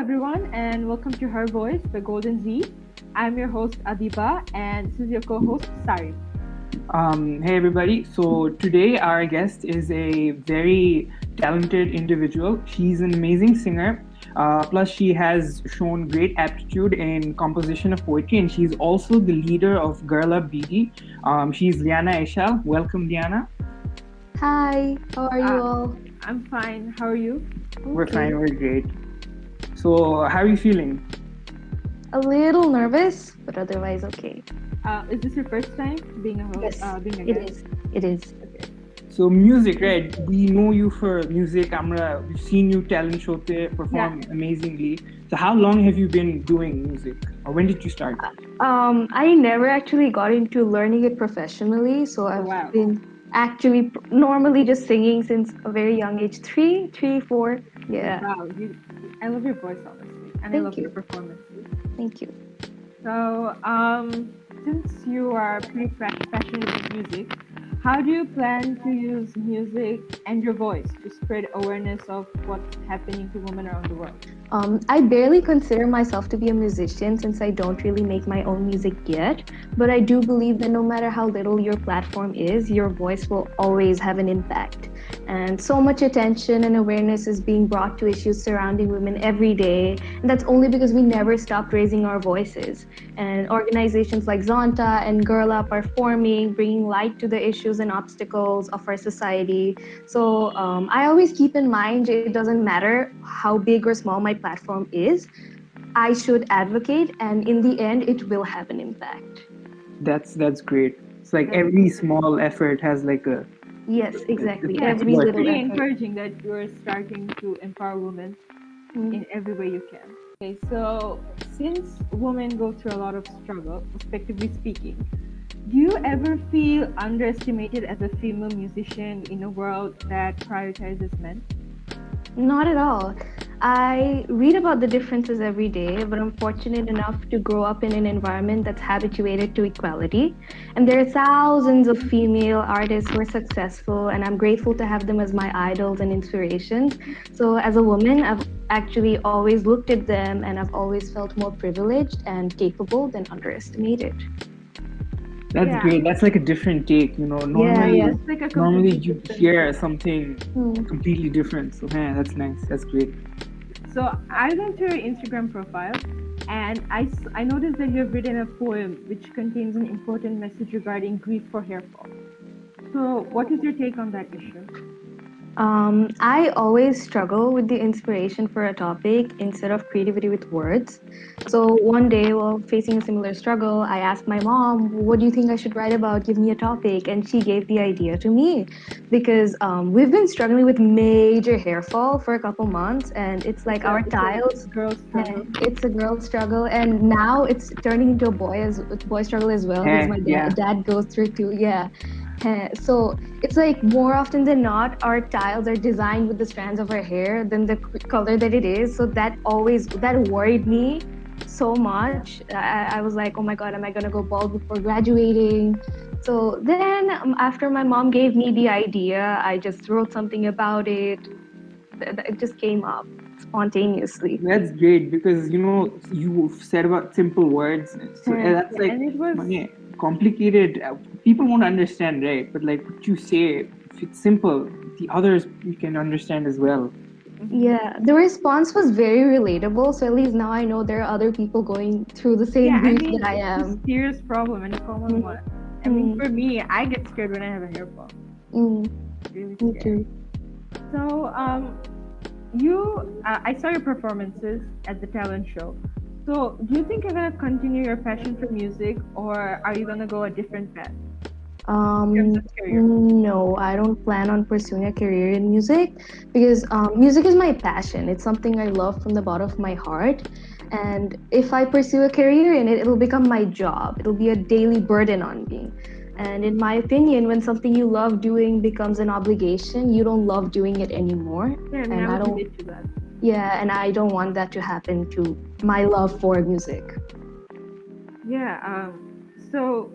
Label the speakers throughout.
Speaker 1: everyone, and welcome to Her Voice by Golden Z. I'm your host Adiba, and this is your co-host Sari.
Speaker 2: Hey everybody. So today our guest is a very talented individual. She's an amazing singer. Plus, she has shown great aptitude in composition of poetry, and she's also the leader of Girl Up BD. She's Liyana Eshaal. Welcome, Liana.
Speaker 3: Hi, how are you
Speaker 1: Uh,
Speaker 3: all?
Speaker 1: I'm fine. How are you?
Speaker 2: We're
Speaker 3: Okay.
Speaker 2: fine. We're great. So, how are you feeling?
Speaker 3: A little nervous, but otherwise okay.
Speaker 1: Is this your first time being a host,
Speaker 3: Yes,
Speaker 1: being a
Speaker 3: it
Speaker 1: guest?
Speaker 3: is. It is.
Speaker 1: Okay.
Speaker 2: So, music, right? We know you for music. We've seen you talent show
Speaker 1: Yeah.
Speaker 2: perform amazingly. So, how long have you been doing music, or when did you start?
Speaker 3: I never actually got into learning it professionally, so
Speaker 1: Oh
Speaker 3: I've
Speaker 1: wow.
Speaker 3: been actually normally just singing since a very young age, three, 4. Yeah.
Speaker 1: Wow. I love your voice, honestly, and I
Speaker 3: Thank
Speaker 1: love your
Speaker 3: you.
Speaker 1: performances.
Speaker 3: Thank you.
Speaker 1: So, since you are pretty passionate about music, how do you plan to use music and your voice to spread awareness of what's happening to women around the world?
Speaker 3: I barely consider myself to be a musician since I don't really make my own music yet. But I do believe that no matter how little your platform is, your voice will always have an impact. And so much attention and awareness is being brought to issues surrounding women every day. And that's only because we never stopped raising our voices. And organizations like Zonta and Girl Up are forming, bringing light to the issues and obstacles of our society. So I always keep in mind it doesn't matter how big or small my platform is, I should advocate, and in the end, it will have an impact.
Speaker 2: That's great. It's like
Speaker 1: That's
Speaker 2: every small effort has like a
Speaker 3: Yes, exactly.
Speaker 1: Yeah,
Speaker 2: it's
Speaker 3: Every
Speaker 1: it's
Speaker 2: worth
Speaker 3: little
Speaker 2: it.
Speaker 1: pretty
Speaker 3: effort.
Speaker 1: encouraging that you're starting to empower women
Speaker 3: Mm.
Speaker 1: in every way you can. Okay, so since women go through a lot of struggle, respectively speaking, do you ever feel underestimated as a female musician in a world that prioritizes men?
Speaker 3: Not at all. I read about the differences every day, but I'm fortunate enough to grow up in an environment that's habituated to equality. And there are thousands of female artists who are successful, and I'm grateful to have them as my idols and inspirations. So, as a woman, I've actually always looked at them and I've always felt more privileged and capable than underestimated.
Speaker 2: That's
Speaker 1: Yeah,
Speaker 2: great. That's like a different take.
Speaker 3: Yeah,
Speaker 1: yeah,
Speaker 3: yeah.
Speaker 2: Normally
Speaker 1: it's like a
Speaker 2: normally
Speaker 1: completely
Speaker 2: you
Speaker 1: different
Speaker 2: hear
Speaker 1: take.
Speaker 2: something
Speaker 3: Hmm.
Speaker 2: completely different. So man, that's nice. That's great.
Speaker 1: So I went to your Instagram profile and I noticed that you have written a poem which contains an important message regarding grief for hair fall. So, what is your take on that issue?
Speaker 3: I always struggle with the inspiration for a topic instead of creativity with words. So one day, while facing a similar struggle, I asked my mom, "What do you think I should write about? Give me a topic." And she gave the idea to me because we've been struggling with major hair fall for a couple months, and it's like our
Speaker 1: It's a
Speaker 3: tiles.
Speaker 1: girl struggle.
Speaker 3: It's a girl struggle, and now it's turning into a boy struggle as well because my
Speaker 2: Yeah.
Speaker 3: dad goes through it too. Yeah. So it's like more often than not, our tiles are designed with the strands of our hair than the color that it is. So that worried me so much. I was like, oh my God, am I gonna go bald before graduating? So then, after my mom gave me the idea, I just wrote something about it. It just came up spontaneously.
Speaker 2: That's great because you said about simple words. So that's
Speaker 1: Yeah,
Speaker 2: like
Speaker 1: and it was
Speaker 2: complicated. People won't understand, right? But like what you say, if it's simple, the others you can understand as well.
Speaker 1: mhm.
Speaker 3: Yeah, the response was very relatable. So at least now I know there are other people going through the
Speaker 1: Yeah,
Speaker 3: same
Speaker 1: I
Speaker 3: grief
Speaker 1: mean
Speaker 3: that I
Speaker 1: it's a
Speaker 3: am.
Speaker 1: serious problem and a common one. I mean,
Speaker 3: Mm,
Speaker 1: for me, I get scared when I have a hair fall.
Speaker 3: mm,
Speaker 1: Really
Speaker 3: me
Speaker 1: scary.
Speaker 3: too.
Speaker 1: So, I saw your performances at the talent show. So, do you think you're gonna continue your passion for music, or are you gonna go a different path in terms of career?
Speaker 3: No, I don't plan on pursuing a career in music because music is my passion. It's something I love from the bottom of my heart. And if I pursue a career in it, it'll become my job. It'll be a daily burden on me. And in my opinion, when something you love doing becomes an obligation, you don't love doing it anymore.
Speaker 1: Yeah, I mean, I
Speaker 3: And I
Speaker 1: would
Speaker 3: don't,
Speaker 1: relate to that.
Speaker 3: yeah, and I don't want that to happen to my love for music.
Speaker 1: Yeah. So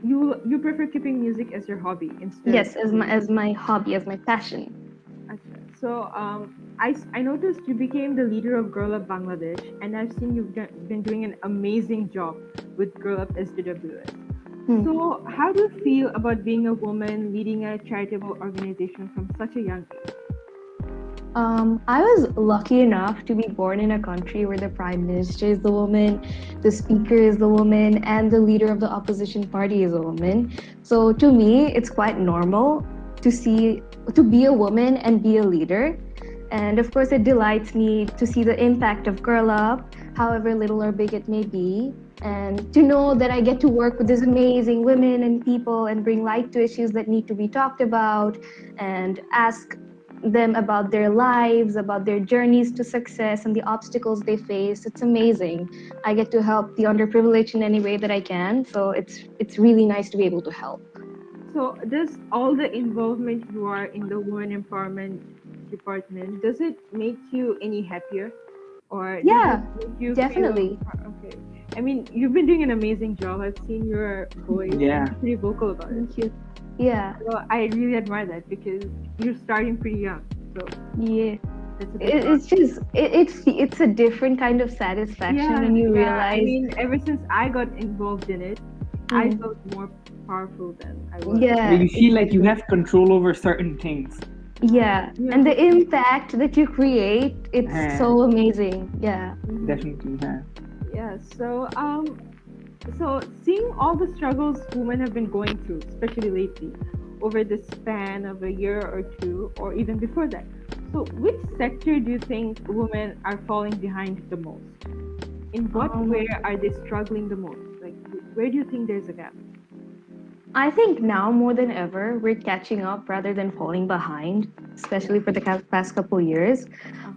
Speaker 1: you prefer keeping music as your hobby instead of
Speaker 3: Yes,
Speaker 1: career.
Speaker 3: as my hobby, as my passion.
Speaker 1: Okay. So, I noticed you became the leader of Girl Up Bangladesh, and I've seen you've been doing an amazing job with Girl Up SDWS.
Speaker 3: Hmm.
Speaker 1: So, how do you feel about being a woman leading a charitable organization from such a young age?
Speaker 3: I was lucky enough to be born in a country where the prime minister is the woman, the speaker is the woman, and the leader of the opposition party is a woman. So to me, it's quite normal to see to be a woman and be a leader. And of course, it delights me to see the impact of Girl Up, however little or big it may be, and to know that I get to work with these amazing women and people and bring light to issues that need to be talked about and ask them about their lives, about their journeys to success and the obstacles they face. It's amazing. I get to help the underprivileged in any way that I can. So it's really nice to be able to help.
Speaker 1: So, does all the involvement you are in the women empowerment department, does it make you any happier? Or does it
Speaker 3: Yeah,
Speaker 1: make you feel
Speaker 3: definitely.
Speaker 1: okay? I mean, you've been doing an amazing job. I've seen your voice and
Speaker 2: Yeah,
Speaker 1: you're pretty vocal about it.
Speaker 3: Thank you. Yeah,
Speaker 1: So I really admire that because you're starting pretty young. So
Speaker 3: yeah.
Speaker 1: that's a big part.
Speaker 3: It's just it's a different kind of satisfaction
Speaker 1: Yeah,
Speaker 3: when you
Speaker 1: yeah. I
Speaker 3: realize.
Speaker 1: mean, ever since I got involved in it, I
Speaker 3: Hmm,
Speaker 1: felt more powerful than I was.
Speaker 2: like
Speaker 3: yeah,
Speaker 2: you feel like you
Speaker 3: exactly.
Speaker 2: have control over certain things.
Speaker 3: Yeah,
Speaker 1: Yeah,
Speaker 3: and
Speaker 1: for
Speaker 3: the
Speaker 1: sure.
Speaker 3: impact that you create, it's
Speaker 2: Yeah,
Speaker 3: so amazing. Yeah.
Speaker 2: definitely. Yeah.
Speaker 1: Yeah. So seeing all the struggles women have been going through, especially lately, over the span of a year or two, or even before that. So, which sector do you think women are falling behind the most? In what way
Speaker 3: Um,
Speaker 1: are they struggling the most? Like, where do you think there's a gap?
Speaker 3: I think now more than ever, we're catching up rather than falling behind,
Speaker 1: Yeah.
Speaker 3: especially for the past couple years.
Speaker 1: Um,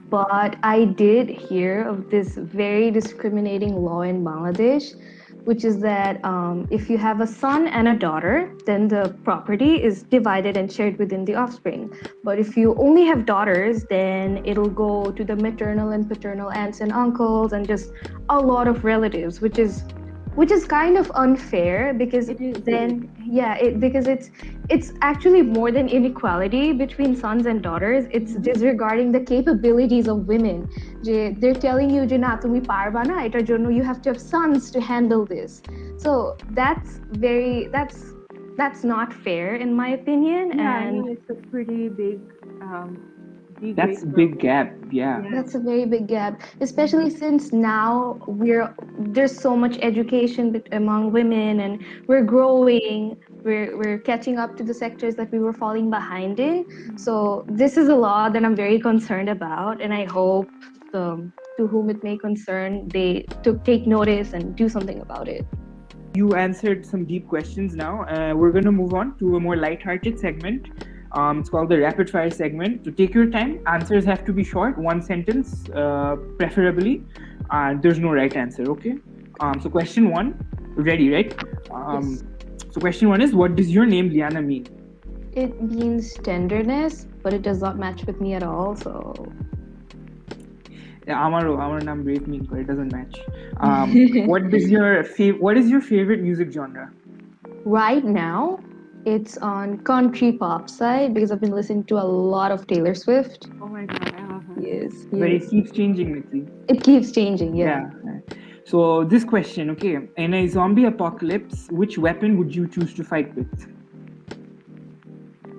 Speaker 3: But I did hear of this very discriminating law in Bangladesh, which is that if you have a son and a daughter, then the property is divided and shared within the offspring. But if you only have daughters, then it'll go to the maternal and paternal aunts and uncles and just a lot of relatives, which is kind of unfair because
Speaker 1: it is. It is.
Speaker 3: then yeah because it's actually more than inequality between sons and daughters. It's
Speaker 1: Mhm.
Speaker 3: disregarding the capabilities of women. They're telling you যে না তুমি পারবা না এটার জন্য you have to have sons to handle this. So that's not fair in my opinion.
Speaker 1: Yeah, I
Speaker 3: And
Speaker 1: mean, it's a pretty big degrade
Speaker 2: That's a
Speaker 1: for
Speaker 2: big
Speaker 1: women.
Speaker 2: gap. Yeah.
Speaker 1: Yeah.
Speaker 3: that's a very big gap,
Speaker 1: Mhm.
Speaker 3: especially since now there's so much education among women, and we're growing. We're catching up to the sectors that we were falling behind in. So this is a law that I'm very concerned about, and I hope to whom it may concern, they take notice and do something about it.
Speaker 2: You answered some deep questions now. We're going to move on to a more light-hearted segment. It's called the rapid fire segment. To take your time, answers have to be short, one sentence, preferably. There's no right answer, okay? So, question one, ready, right?
Speaker 3: Yes,
Speaker 2: So, question one is, what does your name, Liyana, mean?
Speaker 3: it means tenderness, but it does not match with me at all. So
Speaker 2: আমার নাম brave mean, but it doesn't match. What is your favorite music genre?
Speaker 3: right now, it's on country pop side because I've been listening to a lot of Taylor Swift.
Speaker 1: Oh my God, I love her.
Speaker 3: Yes,
Speaker 2: But
Speaker 3: yes.
Speaker 2: it keeps changing, Nikki.
Speaker 3: It keeps changing, yeah.
Speaker 2: Yeah. So this question, okay, in a zombie apocalypse, which weapon would you choose to fight with?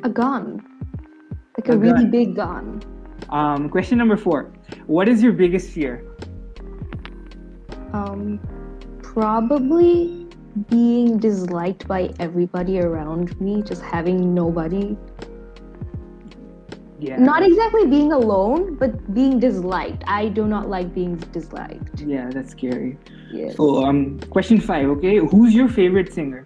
Speaker 3: A gun, like
Speaker 2: A
Speaker 3: a really
Speaker 2: gun.
Speaker 3: big gun.
Speaker 2: Question number 4. What is your biggest fear?
Speaker 3: Probably being disliked by everybody around me, just having nobody.
Speaker 2: Yeah.
Speaker 3: Not exactly being alone, but being disliked. I do not like being disliked.
Speaker 2: Yeah, that's scary.
Speaker 3: Yes.
Speaker 2: So question 5, okay, who's your favorite singer?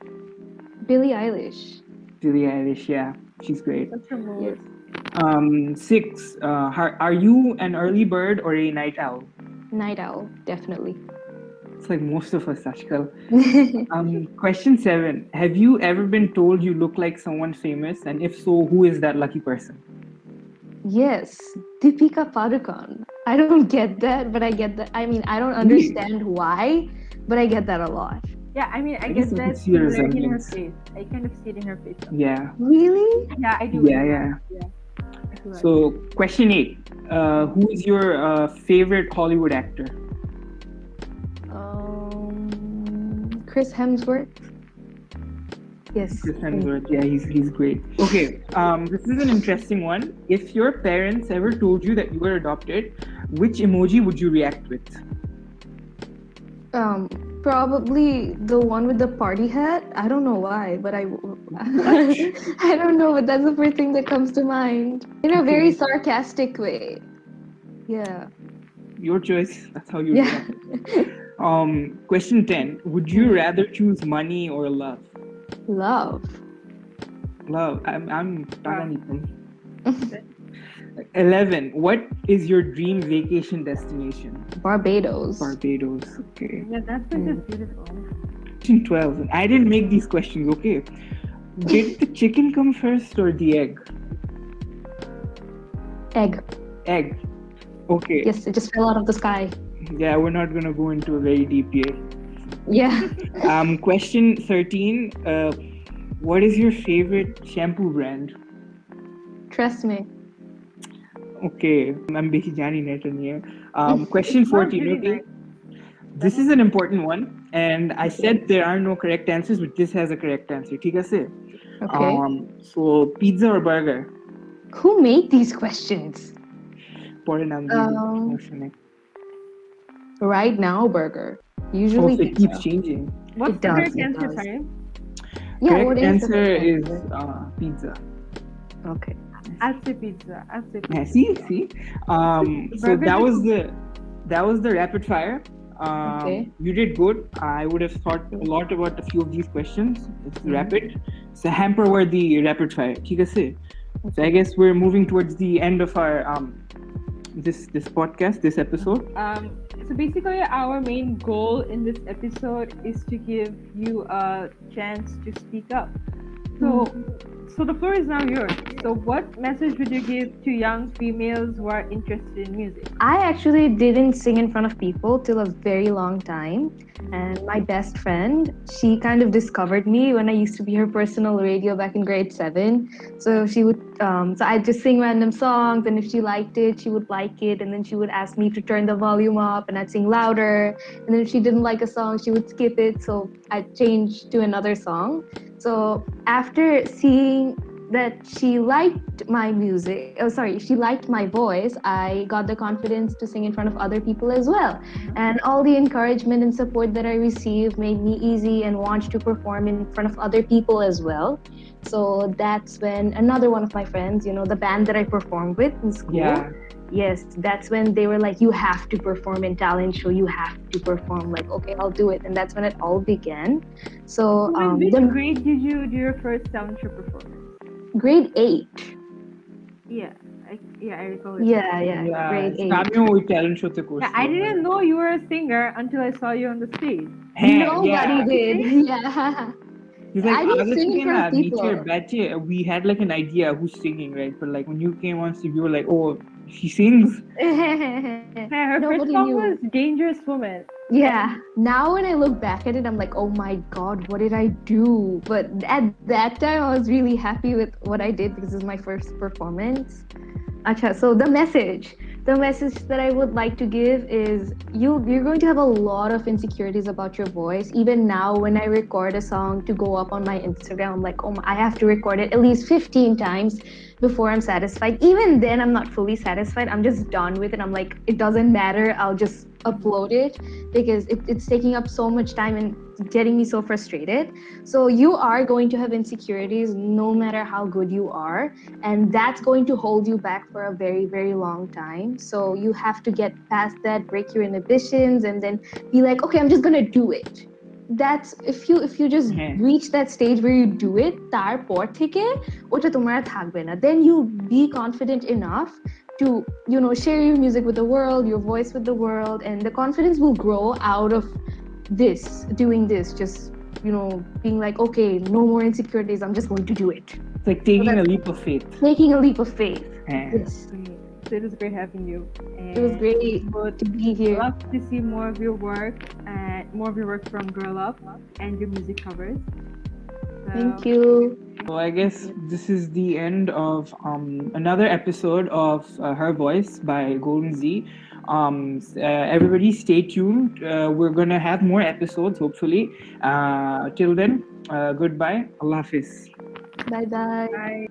Speaker 3: Billie Eilish.
Speaker 2: Billie Eilish, yeah, she's great.
Speaker 1: Such a
Speaker 3: Yes.
Speaker 1: mood.
Speaker 2: 6, are you an early bird or a night owl?
Speaker 3: Night owl, definitely.
Speaker 2: It's like most of us, Ashkal. Question 7, have you ever been told you look like someone famous, and if so, who is that lucky person?
Speaker 3: Yes, Deepika Padukone. I don't get that, but I get that. I mean, I don't understand why, but I get that a lot.
Speaker 1: Yeah, I mean, I
Speaker 2: I guess
Speaker 1: get
Speaker 2: I could
Speaker 1: that
Speaker 2: see a
Speaker 1: similarity in her
Speaker 2: resemblance.
Speaker 1: face. I kind of see it in her face.
Speaker 2: Yeah.
Speaker 3: Really?
Speaker 1: Yeah, I do.
Speaker 2: Yeah.
Speaker 1: I do.
Speaker 2: So, question 8. Who is your favorite Hollywood actor?
Speaker 3: Chris Hemsworth. Yes.
Speaker 2: Chris Hemsworth. Yeah, he's great. Okay, this is an interesting one. If your parents ever told you that you were adopted, which emoji would you react with?
Speaker 3: Probably the one with the party hat. I don't know why, but I don't know, but that's the first thing that comes to mind. In a very
Speaker 2: Okay,
Speaker 3: sarcastic way. Yeah.
Speaker 2: your choice. That's how you
Speaker 3: Yeah.
Speaker 2: react. Question 10. Would you rather choose money or love?
Speaker 3: Love.
Speaker 2: Love. I'm
Speaker 1: Wow.
Speaker 2: 11. What is your dream vacation destination?
Speaker 3: Barbados.
Speaker 2: Barbados. Okay.
Speaker 1: Yeah, that place is beautiful.
Speaker 2: Question 12. I didn't make these questions, okay? Did the chicken come first or the egg?
Speaker 3: Egg.
Speaker 2: Egg. Okay.
Speaker 3: Yes, it just fell out of the sky.
Speaker 2: Yeah, we're not gonna go into a very deep here.
Speaker 3: Yeah.
Speaker 2: Question 13. What is your favorite shampoo brand?
Speaker 3: Trust me.
Speaker 2: Okay, I'm basically Jani Netan here. Question
Speaker 1: It smells
Speaker 2: 14.
Speaker 1: really
Speaker 2: Okay,
Speaker 1: nice.
Speaker 2: this is an important one, and I said there are no correct answers, but this has a correct answer. ठीक है से?
Speaker 3: Okay.
Speaker 2: So pizza or burger?
Speaker 3: Who made these questions?
Speaker 2: পরে নাম দিয়ে দিই,
Speaker 3: Um,
Speaker 2: সমস্যা নেই.
Speaker 3: Right now, burger. Usually
Speaker 2: Also, it keeps
Speaker 3: pizza.
Speaker 2: changing.
Speaker 1: What's
Speaker 3: It
Speaker 1: the
Speaker 3: does,
Speaker 1: correct
Speaker 3: it
Speaker 1: answer,
Speaker 3: does.
Speaker 1: sorry?
Speaker 3: Yeah,
Speaker 2: Correct
Speaker 3: what is the
Speaker 2: answer
Speaker 3: correct
Speaker 2: is
Speaker 3: answer?
Speaker 2: pizza.
Speaker 3: Okay.
Speaker 1: I'll say pizza. I'll say
Speaker 2: Yeah,
Speaker 1: pizza.
Speaker 2: see. So
Speaker 1: Burger
Speaker 2: that was the rapid fire.
Speaker 3: Okay.
Speaker 2: You did good. I would have thought a lot about a few of these questions. It's rapid. It's a hamper-worthy rapid fire. ठीक है से? So I guess we're moving towards the end of our this podcast, this episode.
Speaker 1: So basically, our main goal in this episode is to give you a chance to speak up. So the floor is now yours. So what message would you give to young females who are interested in music?
Speaker 3: I actually didn't sing in front of people till a very long time. And my best friend, she kind of discovered me when I used to be her personal radio back in grade 7. So she would, so I'd just sing random songs, and if she liked it, she would like it, and then she would ask me to turn the volume up, and I'd sing louder. And then if she didn't like a song, she would skip it, so I'd change to another song. So after seeing that she liked my music, she liked my voice, I got the confidence to sing in front of other people as well. And all the encouragement and support that I received made me easy and want to perform in front of other people as well. So that's when another one of my friends, the band that I performed with in school.
Speaker 2: Yeah.
Speaker 3: Yes, that's when they were like, you have to perform in talent show, you have to perform. Like, okay, I'll do it. And that's when it all began. So
Speaker 1: In which grade did you do your first talent show performance?
Speaker 3: grade 8.
Speaker 1: Yeah, I recall it.
Speaker 3: Yeah, grade 8.
Speaker 2: আমিও ওই talent show তে করছি।
Speaker 1: Yeah, I didn't know you were a singer until I saw you on the stage.
Speaker 2: হ্যাঁ,
Speaker 3: Nobody
Speaker 2: yeah.
Speaker 3: did. Yeah.
Speaker 2: He's like,
Speaker 3: I didn't sing in front of people.
Speaker 2: Nature, batch, we had like an idea who's singing, right? But like when you came on stage, we were like, oh, she sings.
Speaker 1: Yeah, her first
Speaker 3: Nobody
Speaker 1: song
Speaker 3: knew.
Speaker 1: was Dangerous Woman.
Speaker 3: Yeah. Now when I look back at it, I'm like, oh my God, what did I do? But at that time, I was really happy with what I did because it was my first performance. Acha, so the message that I would like to give is you're going to have a lot of insecurities about your voice. Even now, when I record a song to go up on my Instagram, I'm like, oh, I have to record it at least 15 times before I'm satisfied. Even then, I'm not fully satisfied. I'm just done with it. I'm like, it doesn't matter. I'll just upload it because it's taking up so much time and getting me so frustrated. So you are going to have insecurities no matter how good you are, and that's going to hold you back for a very, very long time. So you have to get past that, break your inhibitions, and then be like, okay, I'm just gonna do it. That's if you just reach that stage where you do it, তারপর থেকে ওটা তোমার আর থাকবে না. Then you be confident enough to share your music with the world, your voice with the world, and the confidence will grow out of doing this, just being like, okay, no more insecurities, I'm just going to do it.
Speaker 2: It's like taking a leap of faith.
Speaker 3: Taking a leap of faith. Yes.
Speaker 1: So it was great having you. And
Speaker 3: It was great to be here.
Speaker 1: Love to see more of your work from Girl Up and your music covers. So,
Speaker 3: Thank you.
Speaker 2: So I guess this is the end of another episode of Her Voice by Golden Z. Everybody, stay tuned. We're gonna have more episodes, hopefully. Till then, goodbye. Allah Hafiz.
Speaker 3: Bye bye.
Speaker 1: Bye.